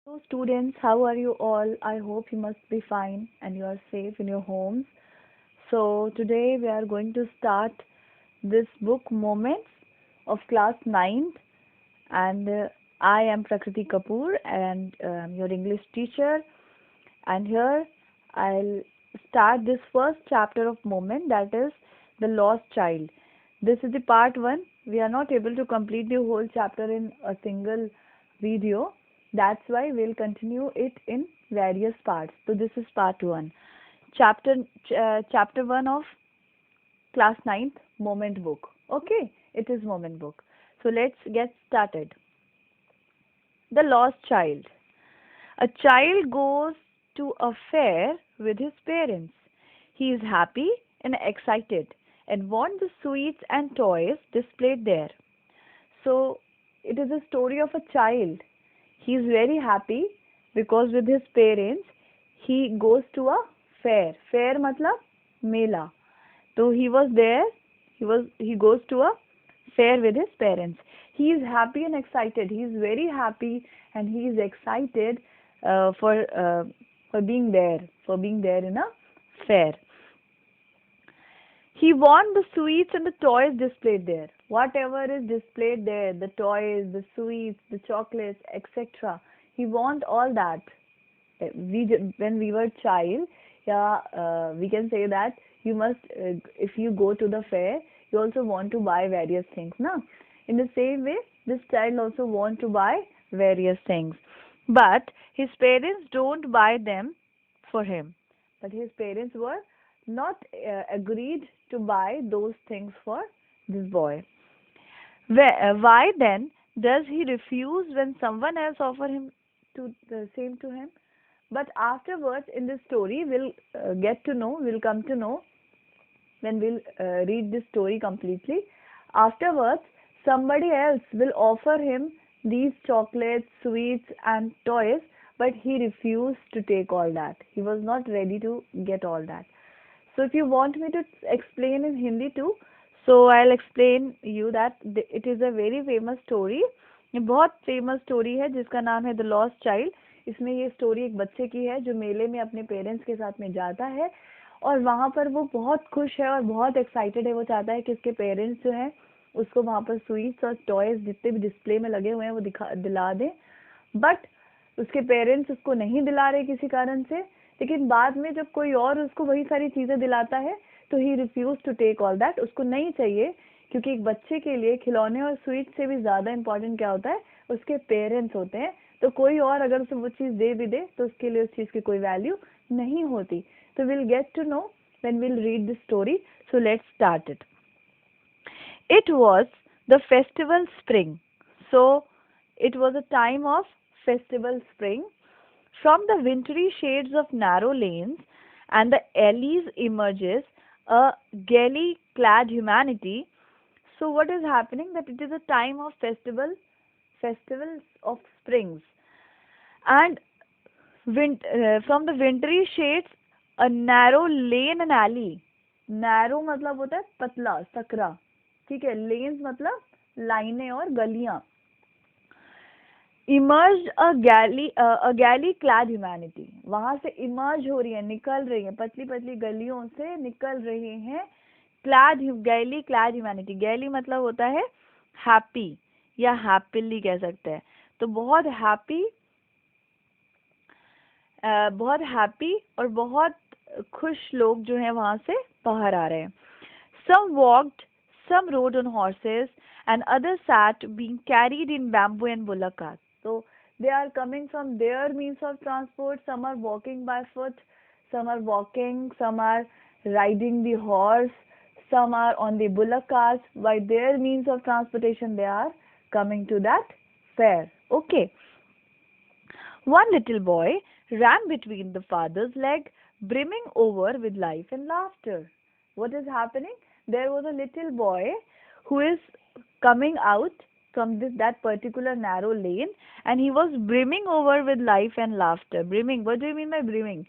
Hello, students. How are you all? I hope you must be fine and you are safe in your homes. So, today we are going to start this book, Moments of Class 9th, and I am Prakriti Kapoor, and your English teacher. And here I'll start this first chapter of Moment, that is The Lost Child. This is the part 1. We are not able to complete the whole chapter in a single video. That's why we'll continue it in various parts. So this is part 1. Chapter 1 of class 9th Moment book. Okay, it is Moment book. So let's get started. The Lost Child. A child goes to a fair with his parents. He is happy and excited and wants the sweets and toys displayed there. So, it is a story of a child. He is very happy because with his parents he goes to a fair. Fair matlab mela. So he was there. He goes to a fair with his parents. He is happy and excited. He is very happy and he is excited uh, for uh, for being there in a fair. He wants the sweets and the toys displayed there. Whatever is displayed there, the toys, the sweets, the chocolates, etc. He wants all that. When we were child, yeah, we can say that you must, if you go to the fair, you also want to buy various things, na? In the same way, this child also want to buy various things, but his parents don't buy them for him. But his parents were not agreed to buy those things for this boy. Why then does he refuse when someone else offer him to the same to him? But afterwards in this story, we'll come to know when we'll read this story completely. Afterwards, somebody else will offer him these chocolates, sweets, and toys, but he refused to take all that. He was not ready to get all that. So if you want me to explain in Hindi too, so I'll explain you that it is a very famous story. ये बहुत famous story है जिसका नाम है the lost child. इसमें ये story एक बच्चे की है जो मेले में अपने पेरेंट्स के साथ में जाता है और वहाँ पर वो बहुत खुश है और बहुत एक्साइटेड है. वो चाहता है कि उसके पेरेंट्स जो हैं उसको वहाँ पर स्वीट्स और टॉयज जितने भी डिस्प्ले में लगे हुए हैं वो दिला दें. बट उसके पेरेंट्स उसको नहीं दिला रहे किसी कारण से. लेकिन बाद में जब कोई और उसको वही सारी चीज़ें दिलाता है तो he refuse to take all that. उसको नहीं चाहिए क्योंकि एक बच्चे के लिए खिलौने और स्वीट से भी ज़्यादा इम्पोर्टेंट क्या होता है, उसके पेरेंट्स होते हैं. तो कोई और अगर उसे वो चीज़ दे भी दे तो उसके लिए उस चीज़ की कोई वैल्यू नहीं होती. तो will get to know when will read this story. So let's start it. It was the festival spring. So it was a time of festival spring. From the wintry shades of narrow lanes and the alleys emerges a gaily clad humanity. So what is happening? That it is a time of festivals of springs. And from the wintry shades, a narrow lane and alley. Narrow मतलब होता है पतला सकरा. ठीक है. Lens मतलब लाइनें और गलियां. इमर्ज अ गैली क्लैड ह्यूमैनिटी. वहां से इमर्ज हो रही है, निकल रही है, पतली पतली गलियों से निकल रहे हैं गैली क्लैड ह्यूमैनिटी. गैली मतलब होता है हैप्पी या हैप्पीली कह सकते हैं. तो बहुत हैप्पी और बहुत खुश लोग जो हैं वहां से बाहर आ रहे हैं. Some walked, some rode on horses, and others sat being carried in bamboo and bullock carts. So they are coming from their means of transport. Some are walking by foot, some are walking, some are riding the horse, some are on the bullock carts. By their means of transportation, they are coming to that fair. Okay. One little boy ran between the father's leg, brimming over with life and laughter. What is happening? There was a little boy who is coming out from that particular narrow lane, and he was brimming over with life and laughter. Brimming, what do you mean by brimming?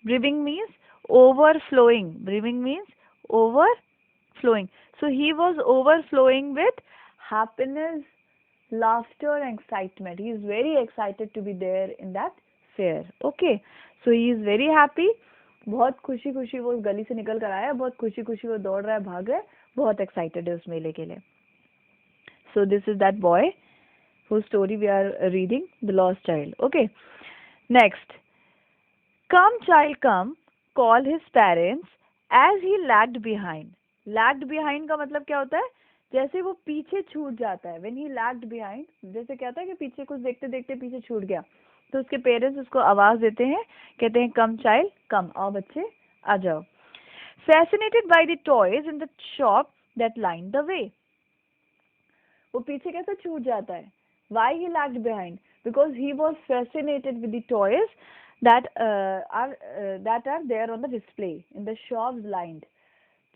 Brimming means overflowing. Brimming means overflowing. So he was overflowing with happiness laughter and excitement. He is very excited to be there in that fair. Okay, so he is very happy. बहुत खुशी खुशी वो गली से निकल कर आया, बहुत खुशी खुशी वो दौड़ रहा है, भाग रहा है, बहुत एक्साइटेड है उस मेले के लिए. So this is that boy whose story we are reading, the lost child. Okay, next. Come child come, call his parents as he lagged behind. Lagged behind का मतलब क्या होता है? जैसे वो पीछे छूट जाता है. When he lagged behind, जैसे क्या होता है कि पीछे कुछ देखते देखते पीछे छूट गया, तो उसके पेरेंट्स उसको आवाज देते हैं, कहते हैं कम चाइल्ड कम, आओ बच्चे आ जाओ. Fascinated by the toys in the shop that lined the way. वो पीछे कैसे छूट जाता है? Why he lagged behind? Because he was fascinated with the toys that are there on the display in the shops lined.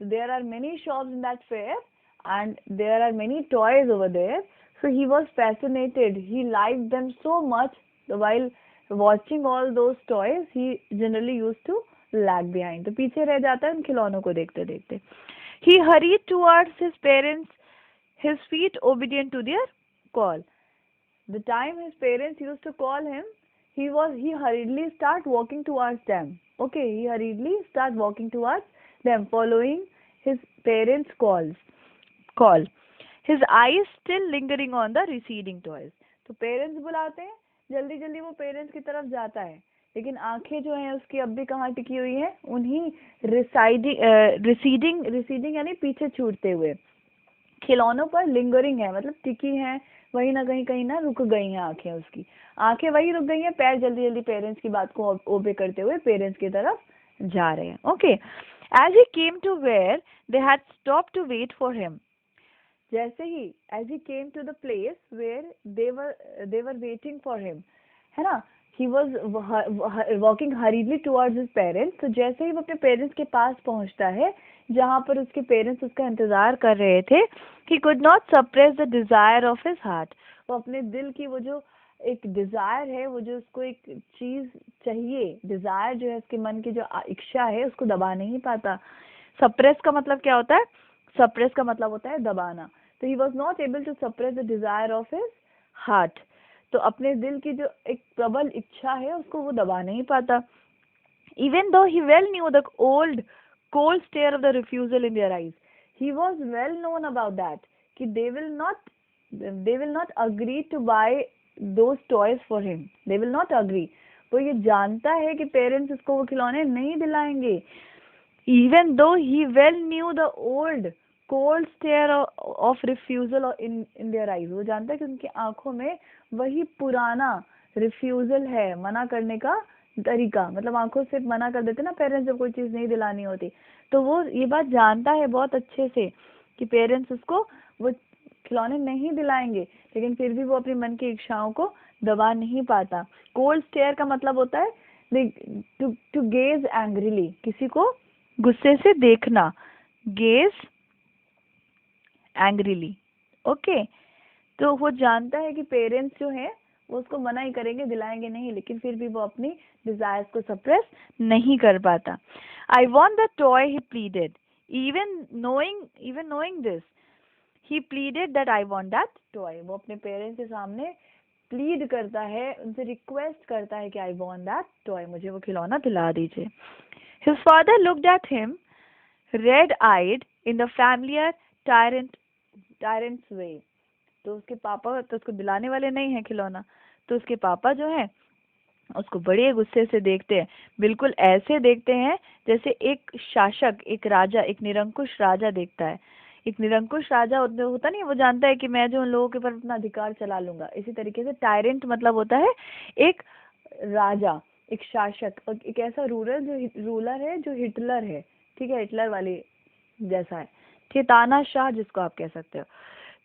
So there are many shops in that fair, and there are many toys over there. So he was fascinated. He liked them so much. While watching all those toys, he generally used to lag behind. तो पीछे रह जाता है उन खिलौनों को देखते देखते. He hurried towards his parents, his feet obedient to their call. The time his parents used to call him, he hurriedly start walking towards them. Okay, he hurriedly start walking towards them, following his parents' call. His eyes still lingering on the receding toys. तो parents बुलाते हैं, जल्दी जल्दी वो parents की तरफ जाता है, लेकिन आंखें जो हैं उसकी अब भी कहाँ टिकी हुई हैं? उन्हीं रिसीडिंग यानी पीछे छूटते हुए खिलौनों पर लिंगरिंग है, मतलब टिकी हैं, वही ना कहीं ना रुक गई हैं आंखें उसकी. आंखें वही रुक गई हैं, पैर जल्दी जल्दी पेरेंट्स की बात को ओबे करते हुए पेरेंट्स की तरफ जा रहे हैं. Okay, as he came to where they had stop to wait for him. जैसे ही as he came to the place where they were waiting for him, है ना, he was walking hurriedly towards his parents. तो जैसे ही वो अपने parents के पास पहुंचता है जहाँ पर उसके पेरेंट्स उसका इंतजार कर रहे थे, he could not suppress the desire of his heart. वो अपने दिल की वो जो एक डिजायर है, वो जो उसको एक चीज चाहिए, डिजायर जो है उसके मन की जो इच्छा है उसको दबा नहीं पाता. सप्रेस का मतलब क्या होता है? सप्रेस का मतलब होता है दबाना. तो he was not able to suppress the desire of his heart. तो अपने दिल की जो एक प्रबल इच्छा है उसको वो दबा नहीं पाता. Even though he well knew the old cold stare of the refusal in their eyes, he was well known about that कि they will not agree to buy those toys for him. They will not agree. वो ये जानता है कि parents उसको वो खिलौने नहीं दिलाएंगे. Even though he well knew the old cold stare of refusal in their eyes, वो जानता है कि उनकी आंखों में वही पुराना रिफ्यूजल है, मना करने का तरीका, मतलब आंखों से मना कर देते ना पेरेंट्स जब कोई चीज नहीं दिलानी होती. तो वो ये बात जानता है बहुत अच्छे से कि पेरेंट्स उसको वो खिलौने नहीं दिलाएंगे, लेकिन फिर भी वो अपने मन की इच्छाओं को दबा नहीं पाता. कोल्ड स्टेयर का मतलब होता है टू गेज एंग्रीली, किसी को गुस्से से देखना. Gauge angrily. ओके, तो वो जानता है कि पेरेंट्स जो हैं वो उसको मना ही करेंगे, दिलाएंगे नहीं, लेकिन फिर भी वो अपनी डिजायर्स को सप्रेस नहीं कर पाता. I want the toy, he pleaded. Even knowing this, he pleaded that I want that toy. वो अपने पेरेंट्स के सामने प्लीड करता है, उनसे रिक्वेस्ट करता है कि आई वांट दैट टॉय, मुझे वो खिलौना दिला दीजिए. His father looked at him red eyed in the familiar tyrant's way. तो उसके पापा तो उसको दिलाने वाले नहीं है खिलौना, तो उसके पापा जो है उसको बड़े गुस्से से देखते हैं, बिल्कुल ऐसे देखते हैं जैसे एक शासक, एक राजा, एक निरंकुश राजा देखता है. एक निरंकुश राजा होता नहीं, वो जानता है कि मैं जो उन लोगों के ऊपर अपना अधिकार चला लूंगा. इसी तरीके से टायरेंट मतलब होता है एक राजा, एक शासक, और एक ऐसा रूलर है जो हिटलर है. ठीक है, हिटलर वाली जैसा है, ठीक, तानाशाह जिसको आप कह सकते हो.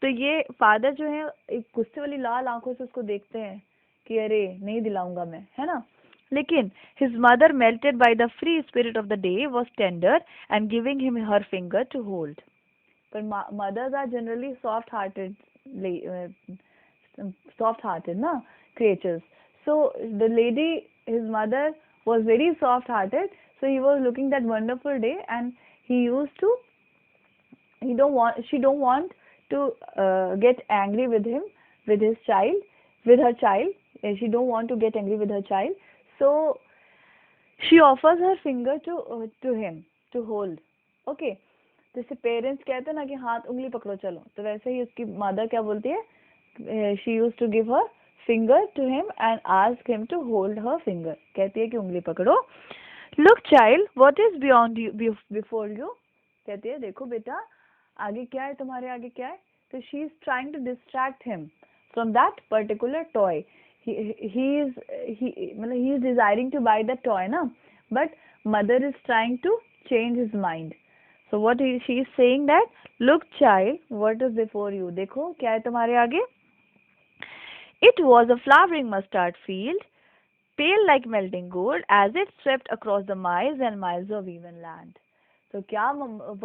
तो ये फादर जो है एक गुस्से वाली लाल आंखों से उसको देखते हैं कि अरे नहीं दिलाऊंगा मैं, है ना. लेकिन his mother, melted by the free spirit of the day, was tender and giving him her finger to hold. पर mothers are generally soft-hearted ना creatures. So the lady, his mother, was very soft-hearted. So he was looking that wonderful day, and she don't want to get angry with him. with his child, with her child. She don't want to get angry with her child, so she offers her finger to him to hold. Okay, जैसे parents कहते हैं ना कि हाथ उंगली पकड़ो चलो, तो वैसे ही उसकी मदर क्या बोलती है, she use to give her finger to him and ask him to hold her finger, कहती है कि उंगली पकड़ो. Look child, what is beyond you, before you, कहती है देखो बेटा आगे क्या है, तुम्हारे आगे क्या है. तो she is trying to distract him from that particular toy. he is desiring to buy the toy na, but mother is trying to change his mind. So she is saying that, look child, what is before you, देखो क्या है तुम्हारे आगे. It was a flowering mustard field, pale like melting gold, as it swept across the miles and miles of even land. So क्या,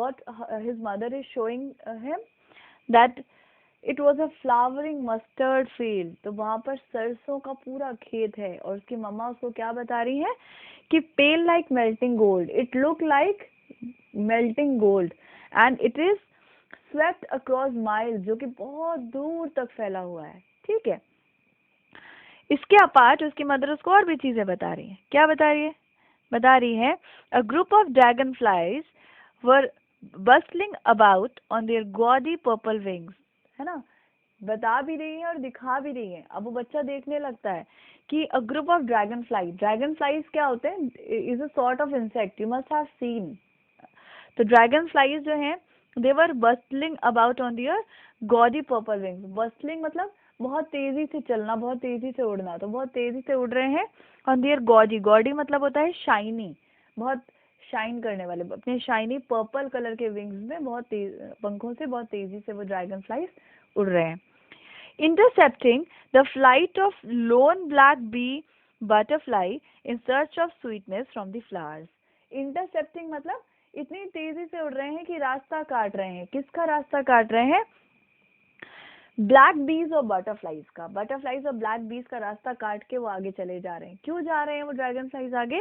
what his mother is showing him, that it was a flowering mustard field. तो वहां पर सरसों का पूरा खेत है, और उसकी मम्मा उसको क्या बता रही है कि pale like melting gold, it look like melting gold, and it is swept across miles, जो कि बहुत दूर तक फैला हुआ है. ठीक है, इसके अपार्ट उसकी मदर उसको और भी चीजें बता रही है. क्या बता रही है? बता रही है, अ group of dragon flies were bustling about on their gaudy purple wings. है ना, बता भी रही है और दिखा भी रही है. अब वो बच्चा देखने लगता है कि a group of dragonflies क्या होते हैं, is a sort of insect, you must have seen. तो ड्रैगन फ्लाइज जो हैं, they were bustling about on their gaudy purple wings. Bustling मतलब बहुत तेजी से चलना, बहुत तेजी से उड़ना. तो बहुत तेजी से उड़ रहे हैं ऑन दियर गॉडी मतलब होता है शाइनी, बहुत शाइन करने वाले, अपने शाइनी पर्पल कलर के विंग्स में बहुत तेज, पंखों से बहुत तेजी से वो ड्रैगन फ्लाइज उड़ रहे हैं. Intercepting the flight of lone black bee butterfly in search of sweetness from the flowers. Intercepting मतलब इतनी तेजी से उड़ रहे हैं कि रास्ता काट रहे हैं. किसका रास्ता काट रहे हैं? ब्लैक बीज और बटरफ्लाइज का. बटरफ्लाइज और ब्लैक बीज का रास्ता काट के वो आगे चले जा रहे हैं. क्यों जा रहे हैं वो ड्रैगन फ्लाइज आगे?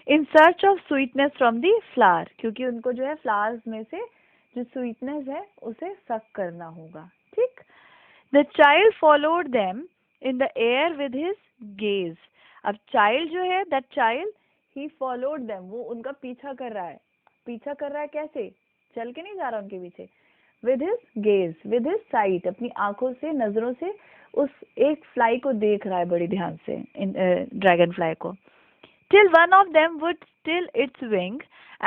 इन search of sweetness from the flower, क्योंकि उनको जो है फ्लावर्स में से जो स्वीटनेस है उसे सक करना होगा. ठीक. The child followed them in the air with his gaze. अब चाइल्ड जो है, that child he followed them, वो उनका पीछा कर रहा है. पीछा कर रहा है कैसे? चल के नहीं जा रहा उनके पीछे. With his gaze, with his site, अपनी आंखों से, नजरों से उस एक फ्लाई को देख रहा है बड़ी ध्यान से, ड्रैगन फ्लाई को. Till one of them would still its wing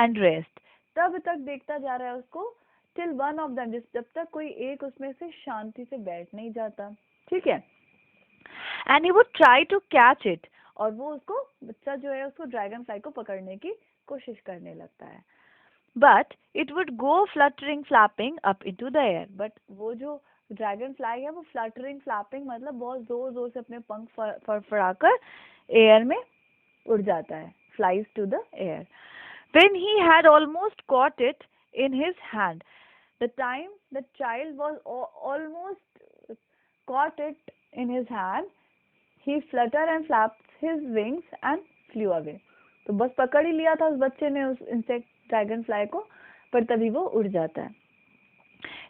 and rest. तब तक देखता जा रहा है उसको. Till one of them, जब तक कोई एक उसमें से शांति से बैठ नहीं जाता. ठीक है. And he would try to catch it. और वो उसको, बच्चा जो है उसको ड्रैगन फ्लाई को पकड़ने की कोशिश करने लगता है. But it would go fluttering flapping up into the air. But वो जो ड्रैगन फ्लाई है वो fluttering flapping मतलब बहुत जोर जोर से अपने पंख फड़फड़ाकर एयर में उड़ जाता है. flies to the air. When he had almost caught it in his hand, the time the child was almost caught it in his hand, he fluttered and flapped his wings and flew away. तो बस पकड़ ही लिया था उस बच्चे ने उस insect dragon fly को, पर तभी वो उड़ जाता है.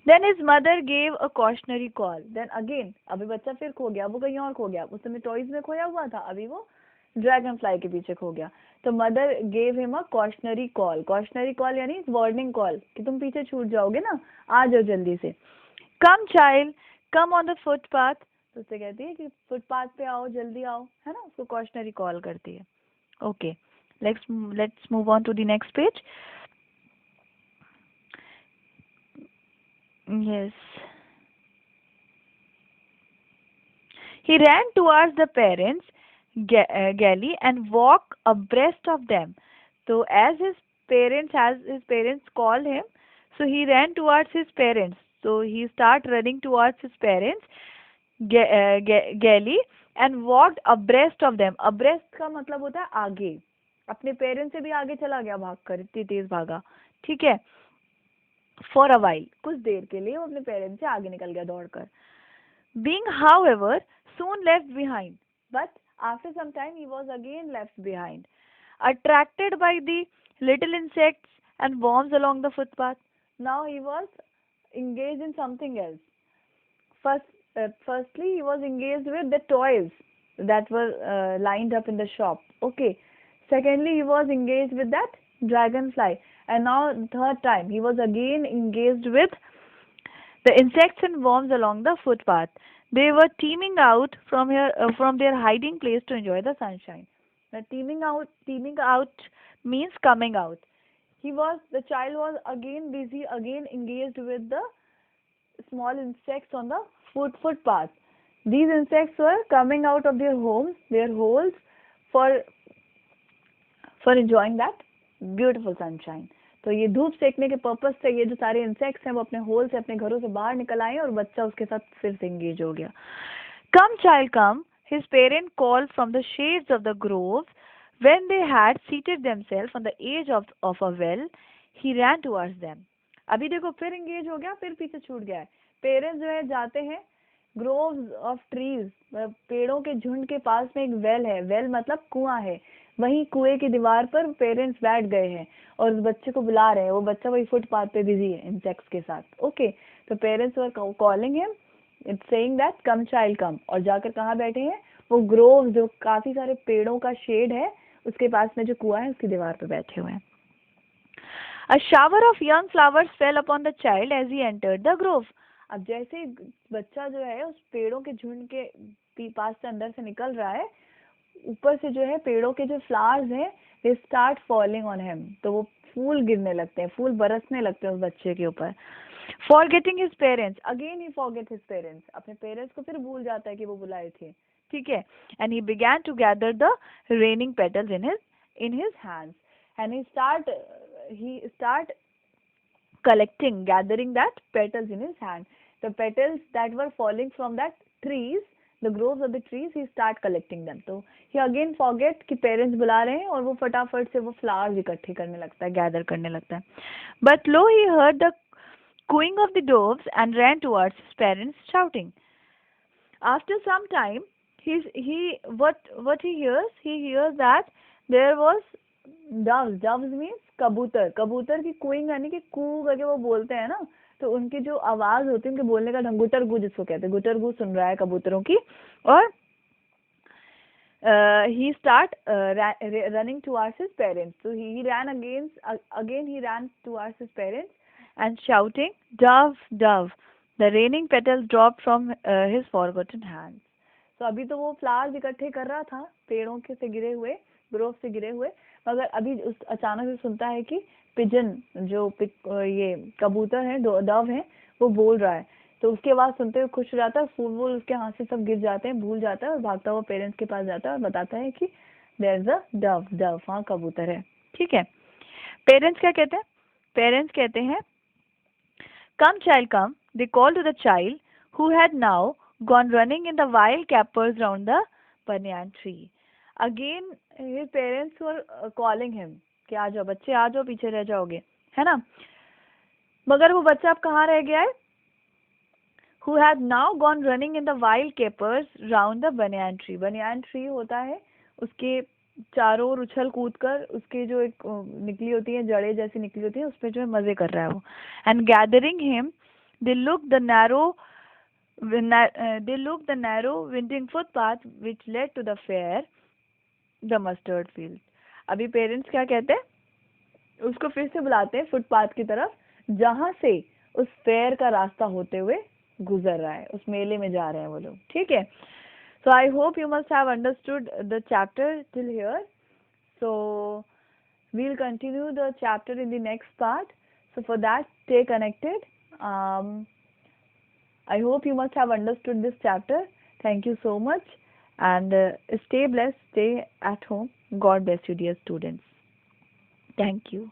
Then his mother gave a cautionary call. Then again, अभी बच्चा फिर खो गया, वो कहीं और खो गया. उस समय टॉयज में खोया हुआ था, अभी वो ड्रैगन फ्लाई के पीछे खो गया. तो mother gave him a cautionary call. Cautionary call यानी वार्निंग कॉल कि तुम पीछे छूट जाओगे ना, आ जाओ जल्दी से. Come child, come on the footpath. तो उससे कहती है कि फुटपाथ पे आओ, जल्दी आओ, है ना, उसको कॉशनरी कॉल करती है. Okay, let's move on to the next page. Yes. He ran towards the parents galley and walked abreast of them. So as his parents called him, so he ran towards his parents. So he started running towards his parents galley and walked abreast of them. Abreast का मतलब होता है आगे. अपने parents से भी आगे चला गया भागकर, इतनी तेज भागा. ठीक है. For a while, कुछ देर के लिए वो अपने पेरेंट्स से आगे निकल गया दौड़कर. Being, however, soon left behind, but after some time he was again left behind, attracted by the little insects and worms along the footpath. Now he was engaged in something else. First, firstly he was engaged with the toys that were lined up in the shop. Okay. Secondly, he was engaged with that dragonfly, and now third time he was again engaged with the insects and worms along the footpath. They were teeming out from their hiding place to enjoy the sunshine. Now, teeming out means coming out. The child was again busy, again engaged with the small insects on the footpath. These insects were coming out of their homes, their holes, for enjoying that beautiful sunshine. तो ये धूप सेकने के purpose से ये जो सारे insects हैं वो अपने होल से, अपने घरों से बाहर निकल आए और बच्चा उसके साथ फिर से एंगेज हो गया. Come child come, his parent called from the shades of the groves. When they had seated themselves on the edge of a well, he ran towards them. अभी देखो फिर एंगेज हो गया, फिर पीछे छूट गया है. पेरेंट्स जो है जाते हैं ग्रोव्स ऑफ ट्रीज, पेड़ों के झुंड के पास में एक वेल है. वेल मतलब कुआं है. वहीं कुएं की दीवार पर पेरेंट्स बैठ गए हैं और उस बच्चे को बुला रहे हैं. वो बच्चा वही फुटपाथ पे बिजी है इंसेक्ट्स के साथ. ओके, तो parents were calling him, it's saying that come child come. और जाकर कहाँ बैठे हैं? वो ग्रोव जो काफी सारे पेड़ों का शेड है उसके पास में जो कुआं है उसकी दीवार पे बैठे हुए हैं. A shower of young flowers fell upon the child as he entered the grove. अब जैसे बच्चा जो है उस पेड़ों के झुंड के पास से अंदर से निकल रहा है, ऊपर से जो है पेड़ों के जो फ्लावर्स हैं they start falling on him. तो वो फूल गिरने लगते हैं, फूल बरसने लगते हैं उस बच्चे के ऊपर. फॉरगेटिंग हिज पेरेंट्स, अगेन ही फॉरगेट हिज पेरेंट्स. अपने पेरेंट्स को फिर भूल जाता है कि वो बुलाए थे. ठीक है. And he began to gather the raining petals in his hands and he start gathering that petals in his hand. The petals that were falling from that trees, the groves of the trees, he start collecting them. So he again forget कि parents बुला रहे हैं और वो फटाफट से वो flowers इकट्ठे करने लगता है, gather करने लगता है. But lo, he heard the cooing of the doves and ran towards his parents shouting. After some time, what he hears that there was doves means कबूतर की कूइंग यानी कि कू करके वो बोलते हैं ना, तो उनकी जो आवाज होती है, उनके बोलने का ढंग, गुटरगू जिसको कहते हैं, गुटरगू सुन रहा है कबूतरों की. और he start running towards his parents. So he ran towards his parents and shouting, dove, dove. The raining petals dropped from his forgotten hands. तो अभी तो वो फ्लावर्स इकट्ठे कर रहा था पेड़ों के से गिरे हुए, ग्रोव से गिरे हुए, मगर अभी उस अचानक से सुनता है कि पिजन जो ये कबूतर है, डव है, वो बोल रहा है. तो उसकी आवाज सुनते हुए खुश हो जाता है, फूल वूल उसके हाथ से सब गिर जाते हैं, भूल जाता है और भागता हुआ पेरेंट्स के पास जाता है और बताता है कि देयर इज अ डव, हाँ कबूतर है. ठीक है. पेरेंट्स क्या कहते हैं? पेरेंट्स कहते हैं come child come. They call to the child who had now gone running in the wild capers round the banyan tree. Again his parents were calling him कि आ जाओ बच्चे, आ जाओ, पीछे रह जाओगे, है ना. मगर वो बच्चा अब कहाँ रह गया है? Who had now gone running in the wild capers round the banyan tree. banyan tree होता है, उसके चारों ओर उछल कूद कर उसके जो एक निकली होती है, जड़ें जैसी निकली होती है, उस पे जो है मजे कर रहा है वो. And gathering him, they looked the narrow winding footpath which led to the fair, the mustard field. अभी पेरेंट्स क्या कहते हैं? उसको फिर से बुलाते हैं फुटपाथ की तरफ जहां से उस फेयर का रास्ता होते हुए गुजर रहा है, उस मेले में जा रहे हैं वो लोग. ठीक है. So I hope you must have understood the chapter till here. So we'll continue the chapter in the next part. So for that, stay connected. I hope you must have understood this chapter. Thank you so much and stay blessed, stay at home. God bless you dear students. Thank you.